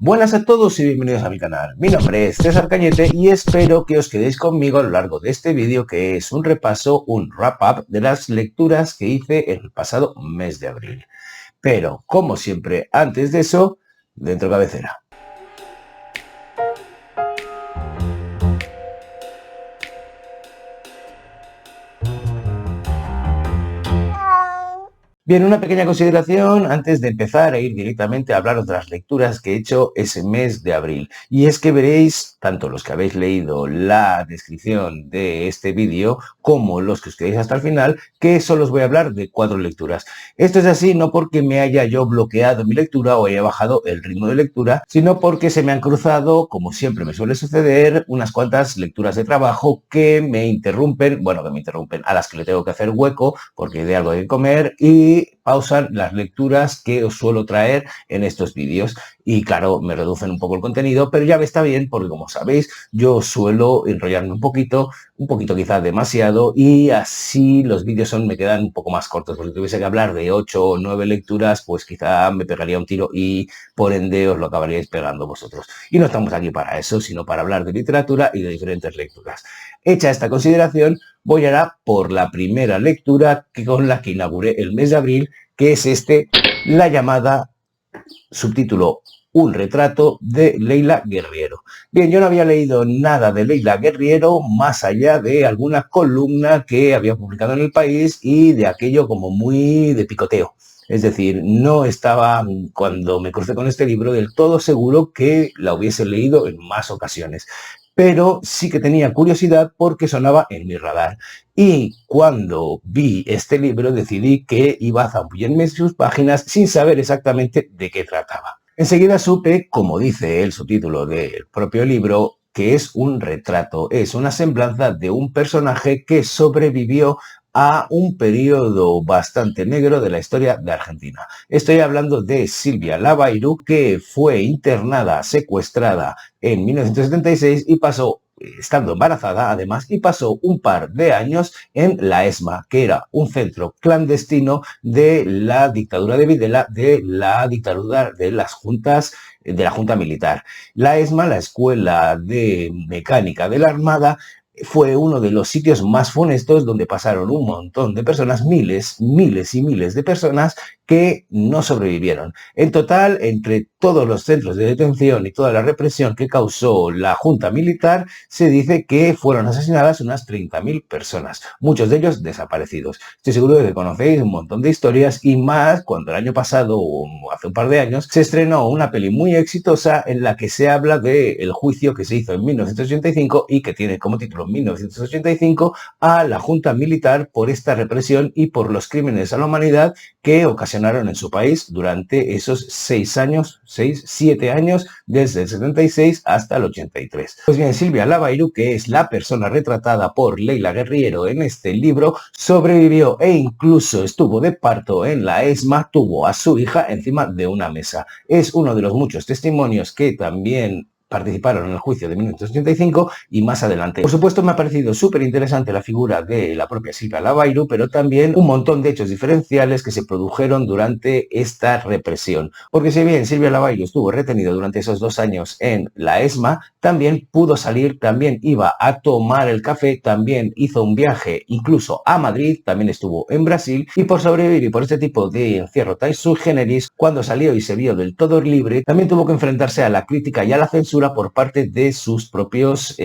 Buenas a todos y bienvenidos a mi canal. Mi nombre es César Cañete y espero que os quedéis conmigo a lo largo de este vídeo, que es un repaso, un wrap-up de las lecturas que hice el pasado mes de abril. Pero, como siempre, antes de eso, dentro cabecera. Bien, una pequeña consideración antes de empezar a ir directamente a hablar de las lecturas que he hecho ese mes de abril. Y es que veréis, tanto los que habéis leído la descripción de este vídeo como los que os quedéis hasta el final, que solo os voy a hablar de 4 lecturas. Esto es así no porque me haya yo bloqueado mi lectura o haya bajado el ritmo de lectura, sino porque se me han cruzado, como siempre me suele suceder, unas cuantas lecturas de trabajo que me interrumpen, a las que le tengo que hacer hueco porque de algo hay que comer y pausan las lecturas que os suelo traer en estos vídeos. Y claro, me reducen un poco el contenido, pero ya me está bien porque, como sabéis, yo suelo enrollarme un poquito quizás demasiado, y así los vídeos me quedan un poco más cortos, porque si tuviese que hablar de 8 o 9 lecturas, pues quizá me pegaría un tiro y por ende os lo acabaríais pegando vosotros. Y no estamos aquí para eso, sino para hablar de literatura y de diferentes lecturas. Hecha esta consideración, voy ahora por la primera lectura con la que inauguré el mes de abril, que es La llamada, subtítulo Un retrato, de Leila Guerriero. Bien, yo no había leído nada de Leila Guerriero más allá de alguna columna que había publicado en El País y de aquello como muy de picoteo. Es decir, no estaba, cuando me crucé con este libro, del todo seguro que la hubiese leído en más ocasiones. Pero sí que tenía curiosidad porque sonaba en mi radar. Y cuando vi este libro decidí que iba a zambullirme en sus páginas sin saber exactamente de qué trataba. Enseguida supe, como dice el subtítulo del propio libro, que es un retrato, es una semblanza de un personaje que sobrevivió a un periodo bastante negro de la historia de Argentina. Estoy hablando de Silvia Lavairú, que fue internada, secuestrada en 1976 y pasó, estando embarazada además, y pasó un par de años en la ESMA, que era un centro clandestino de la dictadura de Videla, de la dictadura de las juntas, de la Junta Militar. La ESMA, la Escuela de Mecánica de la Armada, fue uno de los sitios más funestos donde pasaron un montón de personas, miles y miles de personas que no sobrevivieron. En total, entre todos los centros de detención y toda la represión que causó la Junta Militar, se dice que fueron asesinadas unas 30.000 personas, muchos de ellos desaparecidos. Estoy seguro de que conocéis un montón de historias, y más cuando el año pasado, o hace un par de años, se estrenó una peli muy exitosa en la que se habla del juicio que se hizo en 1985 y que tiene como título 1985 a la Junta Militar por esta represión y por los crímenes a la humanidad que ocasionaron en su país durante esos 7 años, desde el 76 hasta el 83. Pues bien, Silvia Lavairú, que es la persona retratada por Leila Guerriero en este libro, sobrevivió e incluso estuvo de parto en la ESMA, tuvo a su hija encima de una mesa. Es uno de los muchos testimonios que también participaron en el juicio de 1985 y más adelante. Por supuesto, me ha parecido súper interesante la figura de la propia Silvia Lavairú, pero también un montón de hechos diferenciales que se produjeron durante esta represión. Porque si bien Silvia Lavairú estuvo retenida durante esos 2 años en la ESMA, también pudo salir, también iba a tomar el café, también hizo un viaje incluso a Madrid, también estuvo en Brasil, y por sobrevivir y por este tipo de encierro tan sui generis, cuando salió y se vio del todo libre, también tuvo que enfrentarse a la crítica y a la censura por parte de sus propios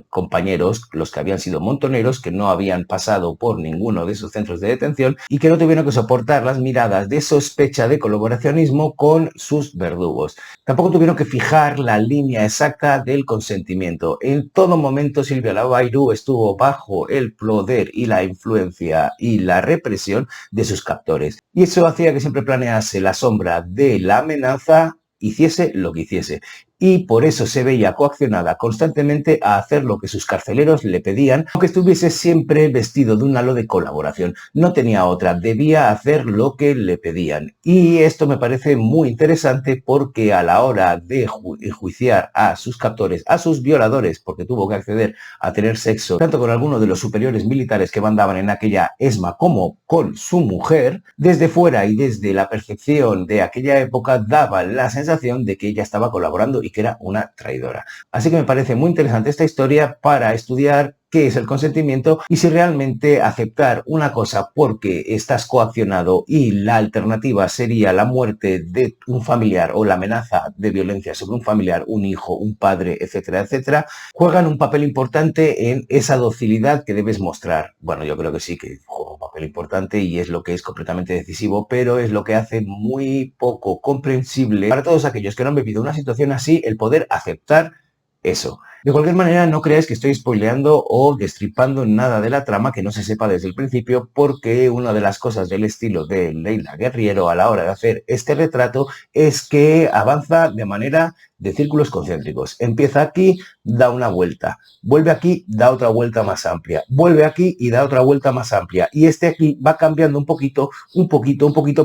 compañeros, los que habían sido montoneros, que no habían pasado por ninguno de esos centros de detención y que no tuvieron que soportar las miradas de sospecha de colaboracionismo con sus verdugos. Tampoco tuvieron que fijar la línea exacta del consentimiento. En todo momento Silvia Lavairú estuvo bajo el poder y la influencia y la represión de sus captores. Y eso hacía que siempre planease la sombra de la amenaza, hiciese lo que hiciese. y por eso se veía coaccionada constantemente a hacer lo que sus carceleros le pedían, aunque estuviese siempre vestido de un halo de colaboración. No tenía otra, debía hacer lo que le pedían. Y esto me parece muy interesante porque a la hora de enjuiciar a sus captores, a sus violadores, porque tuvo que acceder a tener sexo tanto con alguno de los superiores militares que mandaban en aquella ESMA como con su mujer, desde fuera y desde la percepción de aquella época daba la sensación de que ella estaba colaborando y que era una traidora. Así que me parece muy interesante esta historia para estudiar qué es el consentimiento y si realmente aceptar una cosa porque estás coaccionado y la alternativa sería la muerte de un familiar o la amenaza de violencia sobre un familiar, un hijo, un padre, etcétera, etcétera, juegan un papel importante en esa docilidad que debes mostrar. Bueno, yo creo que sí, que juega un papel importante y es lo que es completamente decisivo, pero es lo que hace muy poco comprensible para todos aquellos que no han vivido una situación así el poder aceptar eso. De cualquier manera, no creáis que estoy spoileando o destripando nada de la trama que no se sepa desde el principio, porque una de las cosas del estilo de Leila Guerriero a la hora de hacer este retrato es que avanza de manera de círculos concéntricos. Empieza aquí, da una vuelta, vuelve aquí, da otra vuelta más amplia, vuelve aquí y da otra vuelta más amplia. Y este aquí va cambiando un poquito,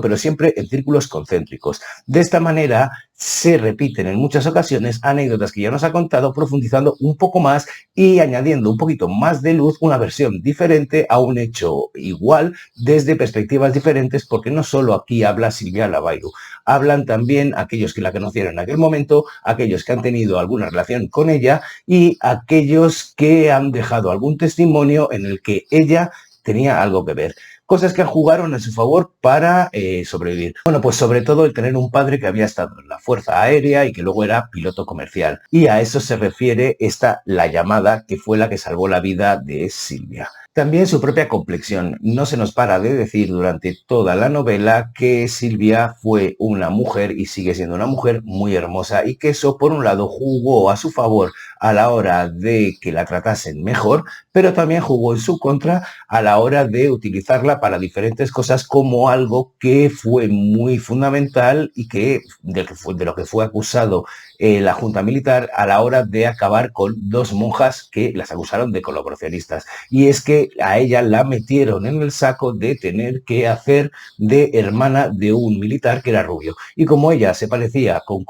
pero siempre en círculos concéntricos. De esta manera se repiten en muchas ocasiones anécdotas que ya nos ha contado, profundizando un poco más y añadiendo un poquito más de luz, una versión diferente a un hecho igual desde perspectivas diferentes, porque no solo aquí habla Silvia Lavairo, hablan también aquellos que la conocieron en aquel momento, aquellos que han tenido alguna relación con ella y aquellos que han dejado algún testimonio en el que ella tenía algo que ver. Cosas que jugaron a su favor para sobrevivir. Bueno, pues sobre todo el tener un padre que había estado en la Fuerza Aérea y que luego era piloto comercial. Y a eso se refiere La llamada, que fue la que salvó la vida de Silvia. También su propia complexión. No se nos para de decir durante toda la novela que Silvia fue una mujer y sigue siendo una mujer muy hermosa y que eso, por un lado, jugó a su favor a la hora de que la tratasen mejor, pero también jugó en su contra a la hora de utilizarla para diferentes cosas como algo que fue muy fundamental y que de lo que fue acusado la Junta Militar a la hora de acabar con dos monjas que las acusaron de colaboracionistas. Y es que a ella la metieron en el saco de tener que hacer de hermana de un militar que era rubio. Y como ella se parecía con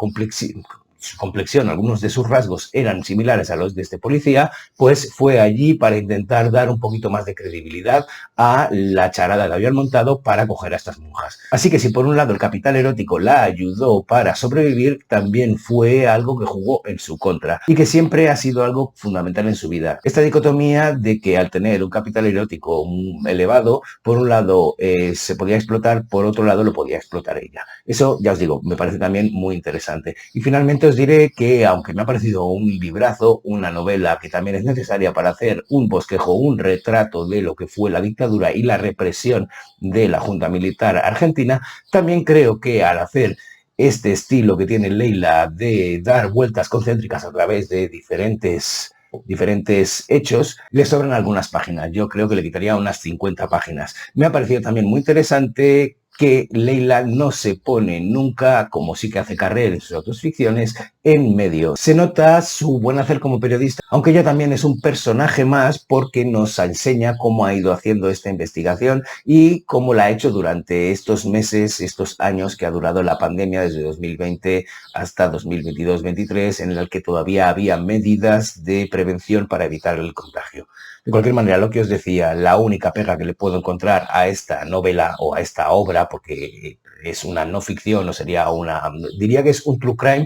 su complexión, algunos de sus rasgos eran similares a los de este policía, pues fue allí para intentar dar un poquito más de credibilidad a la charada que habían montado para coger a estas monjas. Así que si por un lado el capital erótico la ayudó para sobrevivir, también fue algo que jugó en su contra y que siempre ha sido algo fundamental en su vida. Esta dicotomía de que al tener un capital erótico elevado, por un lado se podía explotar, por otro lado lo podía explotar ella. Eso, ya os digo, me parece también muy interesante. Y finalmente os diré que, aunque me ha parecido un librazo, una novela que también es necesaria para hacer un bosquejo, un retrato de lo que fue la dictadura y la represión de la Junta Militar Argentina, también creo que al hacer este estilo que tiene Leila de dar vueltas concéntricas a través de diferentes hechos, le sobran algunas páginas. Yo creo que le quitaría unas 50 páginas. Me ha parecido también muy interesante que Leila no se pone nunca, como sí que hace Carrer en sus autoficciones, en medio. Se nota su buen hacer como periodista, aunque ella también es un personaje más porque nos enseña cómo ha ido haciendo esta investigación y cómo la ha hecho durante estos meses, estos años que ha durado la pandemia desde 2020 hasta 2022-23, en el que todavía había medidas de prevención para evitar el contagio. De cualquier manera, lo que os decía, la única pega que le puedo encontrar a esta novela o a esta obra, porque es una no ficción, no sería diría que es un true crime,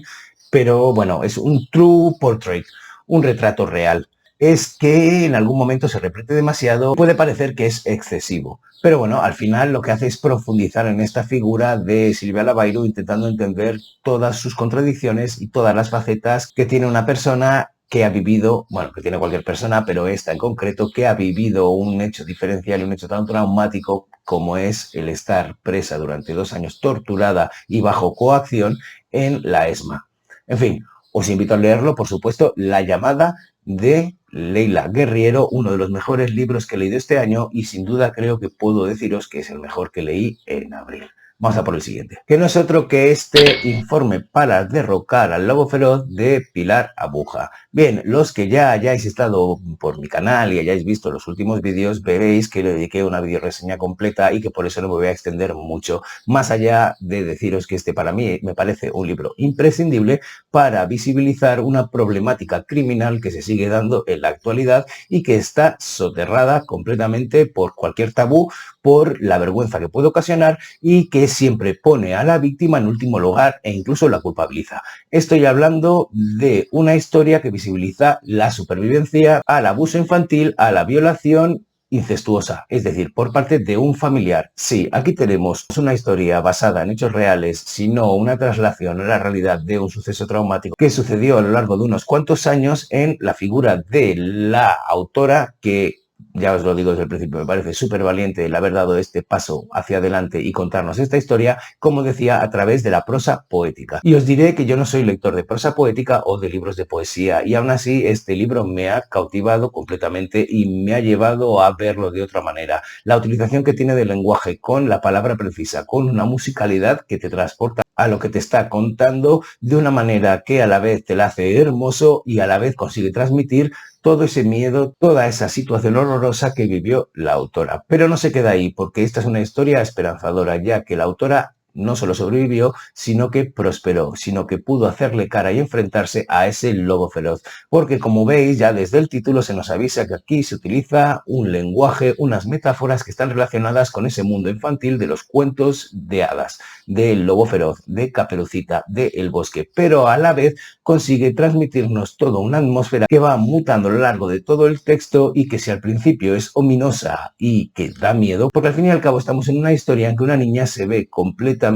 pero bueno, es un true portrait, un retrato real. Es que en algún momento se repite demasiado, puede parecer que es excesivo. Pero bueno, al final lo que hace es profundizar en esta figura de Silvia Lavairo, intentando entender todas sus contradicciones y todas las facetas que tiene una persona que ha vivido, bueno, que tiene cualquier persona, pero esta en concreto, que ha vivido un hecho diferencial y un hecho tan traumático como es el estar presa durante 2 años, torturada y bajo coacción en la ESMA. En fin, os invito a leerlo, por supuesto, La llamada de Leila Guerriero, uno de los mejores libros que he leído este año y sin duda creo que puedo deciros que es el mejor que leí en abril. Vamos a por el siguiente, que no es otro que este informe para derrocar al lobo feroz de Pilar Abuja. Bien, los que ya hayáis estado por mi canal y hayáis visto los últimos vídeos, veréis que le dediqué una videoreseña completa y que por eso no me voy a extender mucho, más allá de deciros que este para mí me parece un libro imprescindible para visibilizar una problemática criminal que se sigue dando en la actualidad y que está soterrada completamente por cualquier tabú, por la vergüenza que puede ocasionar y que siempre pone a la víctima en último lugar e incluso la culpabiliza. Estoy hablando de una historia que visibiliza la supervivencia al abuso infantil, a la violación incestuosa, es decir, por parte de un familiar. Sí, aquí tenemos una historia basada en hechos reales, sino una traslación a la realidad de un suceso traumático que sucedió a lo largo de unos cuantos años en la figura de la autora que, ya os lo digo desde el principio, me parece súper valiente el haber dado este paso hacia adelante y contarnos esta historia, como decía, a través de la prosa poética. Y os diré que yo no soy lector de prosa poética o de libros de poesía, y aún así este libro me ha cautivado completamente y me ha llevado a verlo de otra manera. La utilización que tiene del lenguaje con la palabra precisa, con una musicalidad que te transporta a lo que te está contando de una manera que a la vez te la hace hermoso y a la vez consigue transmitir todo ese miedo, toda esa situación horrorosa que vivió la autora. Pero no se queda ahí, porque esta es una historia esperanzadora, ya que la autora no solo sobrevivió, sino que prosperó, sino que pudo hacerle cara y enfrentarse a ese lobo feroz. Porque como veis, ya desde el título se nos avisa que aquí se utiliza un lenguaje, unas metáforas que están relacionadas con ese mundo infantil de los cuentos de hadas, del lobo feroz, de Caperucita, de El Bosque, pero a la vez consigue transmitirnos toda una atmósfera que va mutando a lo largo de todo el texto y que si al principio es ominosa y que da miedo, porque al fin y al cabo estamos en una historia en que una niña se ve completamente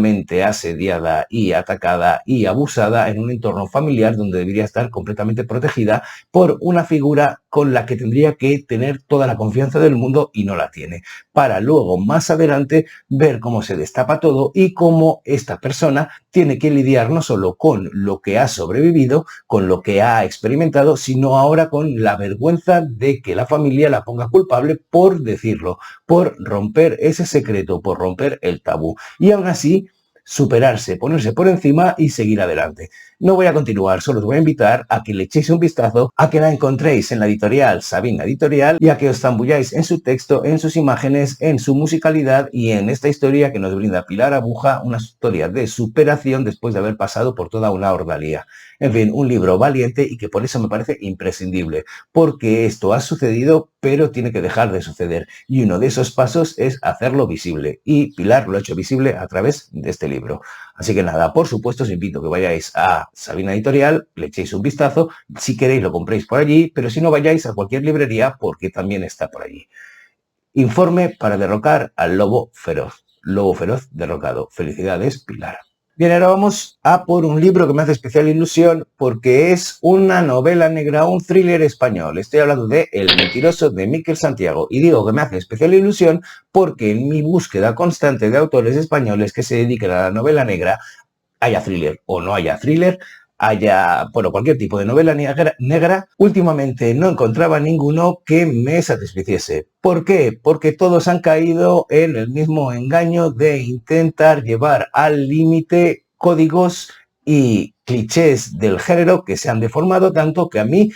asediada y atacada y abusada en un entorno familiar donde debería estar completamente protegida por una figura con la que tendría que tener toda la confianza del mundo y no la tiene, para luego más adelante ver cómo se destapa todo y cómo esta persona tiene que lidiar no solo con lo que ha sobrevivido, con lo que ha experimentado, sino ahora con la vergüenza de que la familia la ponga culpable por decirlo, por romper ese secreto, por romper el tabú. Y aún así, superarse, ponerse por encima y seguir adelante. No voy a continuar, solo os voy a invitar a que le echéis un vistazo, a que la encontréis en la editorial Sabina Editorial y a que os zambulláis en su texto, en sus imágenes, en su musicalidad y en esta historia que nos brinda Pilar Abuja, una historia de superación después de haber pasado por toda una ordalía. En fin, un libro valiente y que por eso me parece imprescindible, porque esto ha sucedido, pero tiene que dejar de suceder. Y uno de esos pasos es hacerlo visible. Y Pilar lo ha hecho visible a través de este libro. Así que nada, por supuesto os invito a que vayáis a Sabina Editorial, le echéis un vistazo, si queréis lo compréis por allí, pero si no vayáis a cualquier librería porque también está por allí. Informe para derrocar al lobo feroz. Lobo feroz derrocado. Felicidades, Pilar. Bien, ahora vamos a por un libro que me hace especial ilusión porque es una novela negra, un thriller español. Estoy hablando de El mentiroso de Miquel Santiago. Y digo que me hace especial ilusión porque en mi búsqueda constante de autores españoles que se dediquen a la novela negra, haya thriller o no haya thriller, haya, bueno, cualquier tipo de novela negra, últimamente no encontraba ninguno que me satisficiese. ¿Por qué? Porque todos han caído en el mismo engaño de intentar llevar al límite códigos y clichés del género que se han deformado tanto que a mí,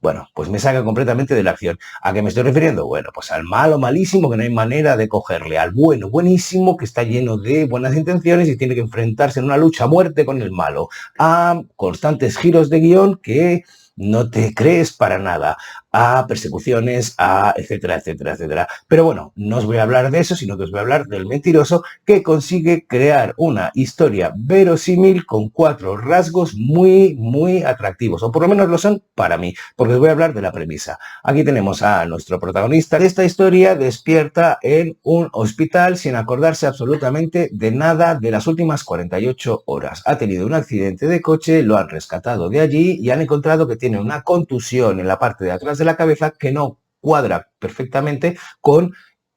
bueno, pues me saca completamente de la acción. ¿A qué me estoy refiriendo? Bueno, pues al malo malísimo que no hay manera de cogerle, al bueno buenísimo que está lleno de buenas intenciones y tiene que enfrentarse en una lucha a muerte con el malo, a constantes giros de guión que no te crees para nada, a persecuciones, a etcétera, etcétera, etcétera. Pero bueno, no os voy a hablar de eso, sino que os voy a hablar del mentiroso que consigue crear una historia verosímil con 4 rasgos muy, muy atractivos, o por lo menos lo son para mí, porque os voy a hablar de la premisa. Aquí tenemos a nuestro protagonista. Esta historia despierta en un hospital sin acordarse absolutamente de nada de las últimas 48 horas. Ha tenido un accidente de coche, lo han rescatado de allí y han encontrado que tiene una contusión en la parte de atrás de la cabeza que no cuadra perfectamente con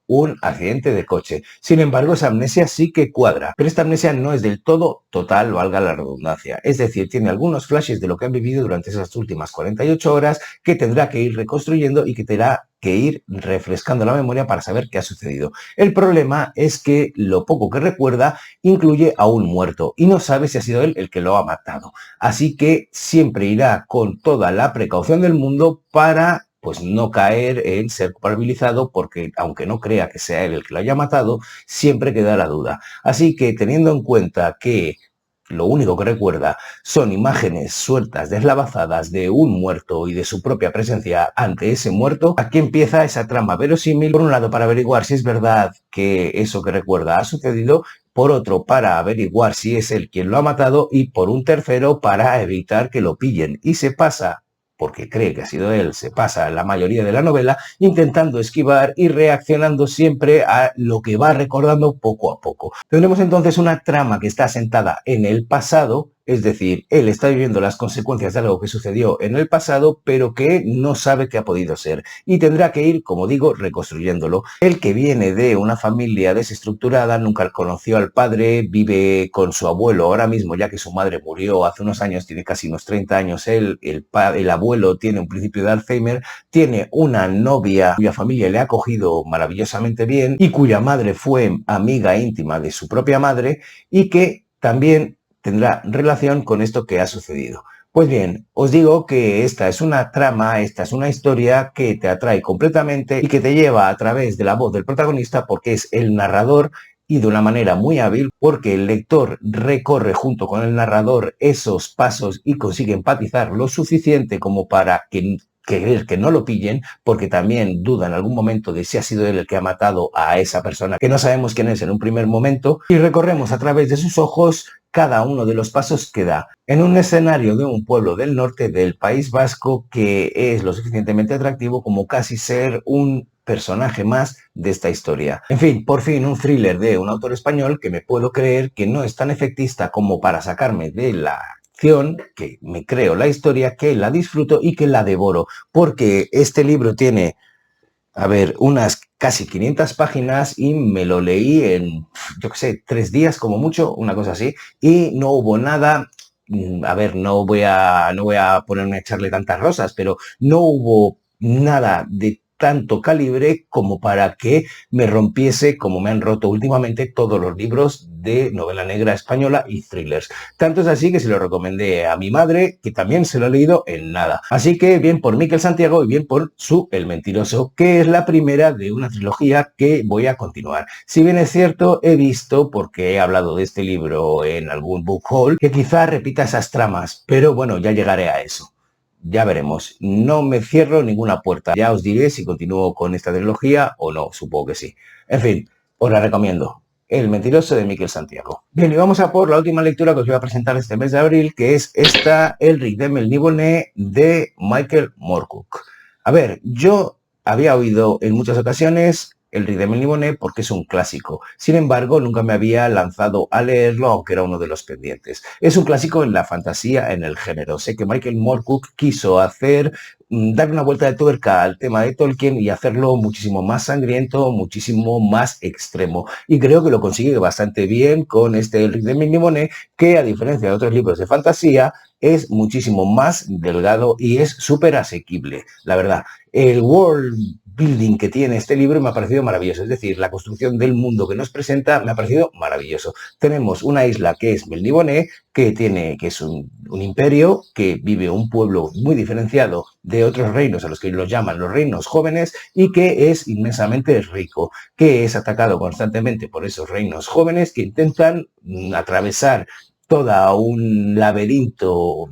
un accidente de coche. Sin embargo, esa amnesia sí que cuadra, pero esta amnesia no es del todo total, valga la redundancia. Es decir, tiene algunos flashes de lo que han vivido durante esas últimas 48 horas que tendrá que ir reconstruyendo y que tendrá que ir refrescando la memoria para saber qué ha sucedido. El problema es que lo poco que recuerda incluye a un muerto y no sabe si ha sido él el que lo ha matado. Así que siempre irá con toda la precaución del mundo para pues no caer en ser culpabilizado, porque aunque no crea que sea él el que lo haya matado, siempre queda la duda. Así que teniendo en cuenta que lo único que recuerda son imágenes sueltas, deslavazadas de un muerto y de su propia presencia ante ese muerto, aquí empieza esa trama verosímil, por un lado para averiguar si es verdad que eso que recuerda ha sucedido, por otro para averiguar si es él quien lo ha matado y por un tercero para evitar que lo pillen, y se pasa, porque cree que ha sido él, se pasa la mayoría de la novela intentando esquivar y reaccionando siempre a lo que va recordando poco a poco. Tendremos entonces una trama que está asentada en el pasado, es decir, él está viviendo las consecuencias de algo que sucedió en el pasado, pero que no sabe qué ha podido ser, y tendrá que ir, como digo, reconstruyéndolo. Él, que viene de una familia desestructurada, nunca conoció al padre, vive con su abuelo ahora mismo, ya que su madre murió hace unos años, tiene casi unos 30 años él, el abuelo tiene un principio de Alzheimer, tiene una novia cuya familia le ha acogido maravillosamente bien y cuya madre fue amiga íntima de su propia madre, y que también tendrá relación con esto que ha sucedido. Pues bien, os digo que esta es una trama, esta es una historia que te atrae completamente y que te lleva a través de la voz del protagonista, porque es el narrador, y de una manera muy hábil, porque el lector recorre junto con el narrador esos pasos y consigue empatizar lo suficiente como para querer que no lo pillen, porque también duda en algún momento de si ha sido él el que ha matado a esa persona, que no sabemos quién es en un primer momento, y recorremos a través de sus ojos cada uno de los pasos que da en un escenario de un pueblo del norte del País Vasco que es lo suficientemente atractivo como casi ser un personaje más de esta historia. En fin, por fin un thriller de un autor español que me puedo creer que no es tan efectista como para sacarme de la acción, que me creo la historia, que la disfruto y que la devoro, porque este libro tiene, a ver, unas casi 500 páginas y me lo leí en, yo qué sé, 3 días como mucho, una cosa así, y no hubo nada. A ver, no voy a ponerme a echarle tantas rosas, pero no hubo nada de tanto calibre como para que me rompiese, como me han roto últimamente todos los libros de novela negra española y thrillers. Tanto es así que se lo recomendé a mi madre, que también se lo ha leído en nada. Así que bien por Miquel Santiago y bien por su El Mentiroso, que es la primera de una trilogía que voy a continuar. Si bien es cierto, he visto, porque he hablado de este libro en algún book haul, que quizá repita esas tramas, pero bueno, ya llegaré a eso. Ya veremos. No me cierro ninguna puerta. Ya os diré si continúo con esta trilogía o no. Supongo que sí. En fin, os la recomiendo. El Mentiroso de Miquel Santiago. Bien, y vamos a por la última lectura que os voy a presentar este mes de abril, que es esta, Elric de Melniboné, de Michael Moorcock. A ver, yo había oído en muchas ocasiones Elric de Melniboné porque es un clásico. Sin embargo, nunca me había lanzado a leerlo, aunque era uno de los pendientes. Es un clásico en la fantasía, en el género. Sé que Michael Moorcock quiso dar una vuelta de tuerca al tema de Tolkien y hacerlo muchísimo más sangriento, muchísimo más extremo. Y creo que lo consigue bastante bien con este Elric de Melniboné, que a diferencia de otros libros de fantasía, es muchísimo más delgado y es súper asequible, la verdad. El world building que tiene este libro me ha parecido maravilloso, es decir, la construcción del mundo que nos presenta me ha parecido maravilloso. Tenemos una isla que es Melniboné, que es un imperio, que vive un pueblo muy diferenciado de otros reinos a los que los llaman los reinos jóvenes, y que es inmensamente rico, que es atacado constantemente por esos reinos jóvenes que intentan atravesar toda un laberinto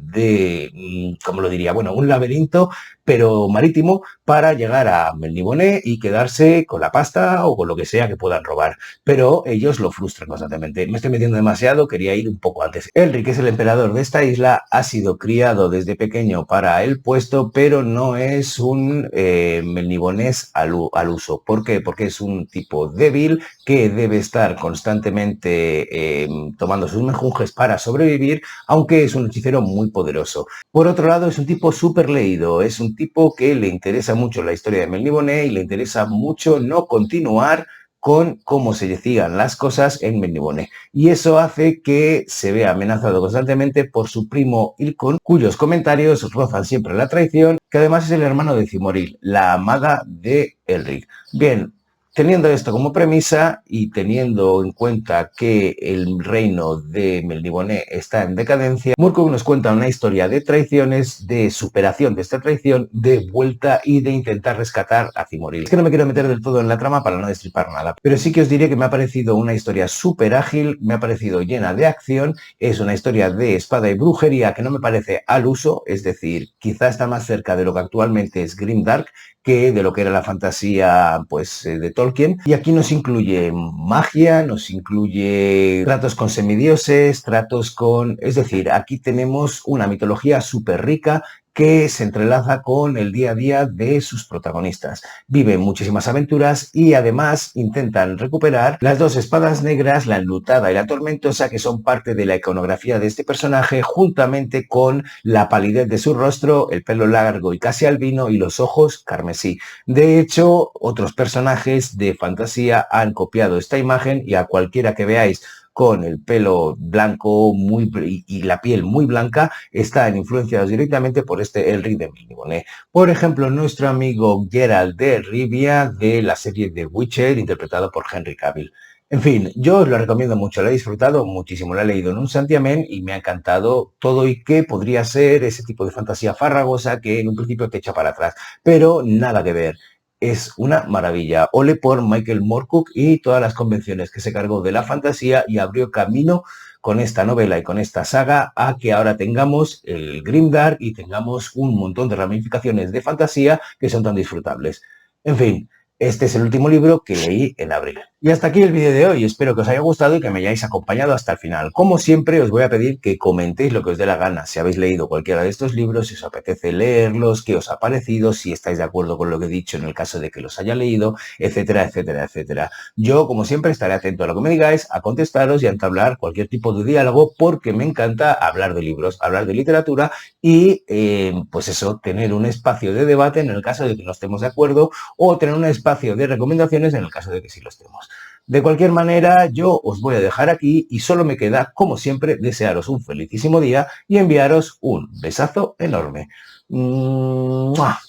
¿cómo lo diría? Bueno, un laberinto, pero marítimo, para llegar a Melniboné y quedarse con la pasta o con lo que sea que puedan robar. Pero ellos lo frustran constantemente. Me estoy metiendo demasiado, quería ir un poco antes. Elric, que es el emperador de esta isla, ha sido criado desde pequeño para el puesto, pero no es un melnibonés al uso. ¿Por qué? Porque es un tipo débil que debe estar constantemente tomando sus menjunjes para sobrevivir, aunque es un hechicero muy poderoso. Por otro lado, es un tipo súper leído, es un un tipo que le interesa mucho la historia de Melniboné y le interesa mucho no continuar con cómo se decían las cosas en Melniboné. Y eso hace que se vea amenazado constantemente por su primo Ilkon, cuyos comentarios rozan siempre la traición, que además es el hermano de Cimoril, la amada de Elric. Bien, teniendo esto como premisa y teniendo en cuenta que el reino de Melniboné está en decadencia, Murkuk nos cuenta una historia de traiciones, de superación de esta traición, de vuelta y de intentar rescatar a Cimoril. Es que no me quiero meter del todo en la trama para no destripar nada, pero sí que os diré que me ha parecido una historia súper ágil, me ha parecido llena de acción, es una historia de espada y brujería que no me parece al uso, es decir, quizá está más cerca de lo que actualmente es Grimdark, que de lo que era la fantasía pues, de Tolkien. Y aquí nos incluye magia, nos incluye tratos con semidioses, tratos con... Es decir, aquí tenemos una mitología súper rica que se entrelaza con el día a día de sus protagonistas. Viven muchísimas aventuras y además intentan recuperar las dos espadas negras, la enlutada y la tormentosa, que son parte de la iconografía de este personaje, juntamente con la palidez de su rostro, el pelo largo y casi albino y los ojos carmesí. De hecho, otros personajes de fantasía han copiado esta imagen y a cualquiera que veáis con el pelo blanco y la piel muy blanca, están influenciados directamente por este Elric de Melniboné. Por ejemplo, nuestro amigo Geralt de Rivia de la serie The Witcher, interpretado por Henry Cavill. En fin, yo os lo recomiendo mucho, lo he disfrutado muchísimo, lo he leído en un santiamén y me ha encantado todo y que podría ser ese tipo de fantasía farragosa que en un principio te echa para atrás, pero nada que ver. Es una maravilla. Ole por Michael Moorcock y todas las convenciones que se cargó de la fantasía y abrió camino con esta novela y con esta saga a que ahora tengamos el Grimdark y tengamos un montón de ramificaciones de fantasía que son tan disfrutables. En fin, este es el último libro que leí en abril. Y hasta aquí el vídeo de hoy. Espero que os haya gustado y que me hayáis acompañado hasta el final. Como siempre, os voy a pedir que comentéis lo que os dé la gana. Si habéis leído cualquiera de estos libros, si os apetece leerlos, qué os ha parecido, si estáis de acuerdo con lo que he dicho en el caso de que los haya leído, etcétera, etcétera, etcétera. Yo, como siempre, estaré atento a lo que me digáis, a contestaros y a entablar cualquier tipo de diálogo porque me encanta hablar de libros, hablar de literatura y, pues eso, tener un espacio de debate en el caso de que no estemos de acuerdo o tener un espacio de recomendaciones en el caso de que sí lo estemos. De cualquier manera, yo os voy a dejar aquí y solo me queda, como siempre, desearos un felicísimo día y enviaros un besazo enorme. ¡Mua!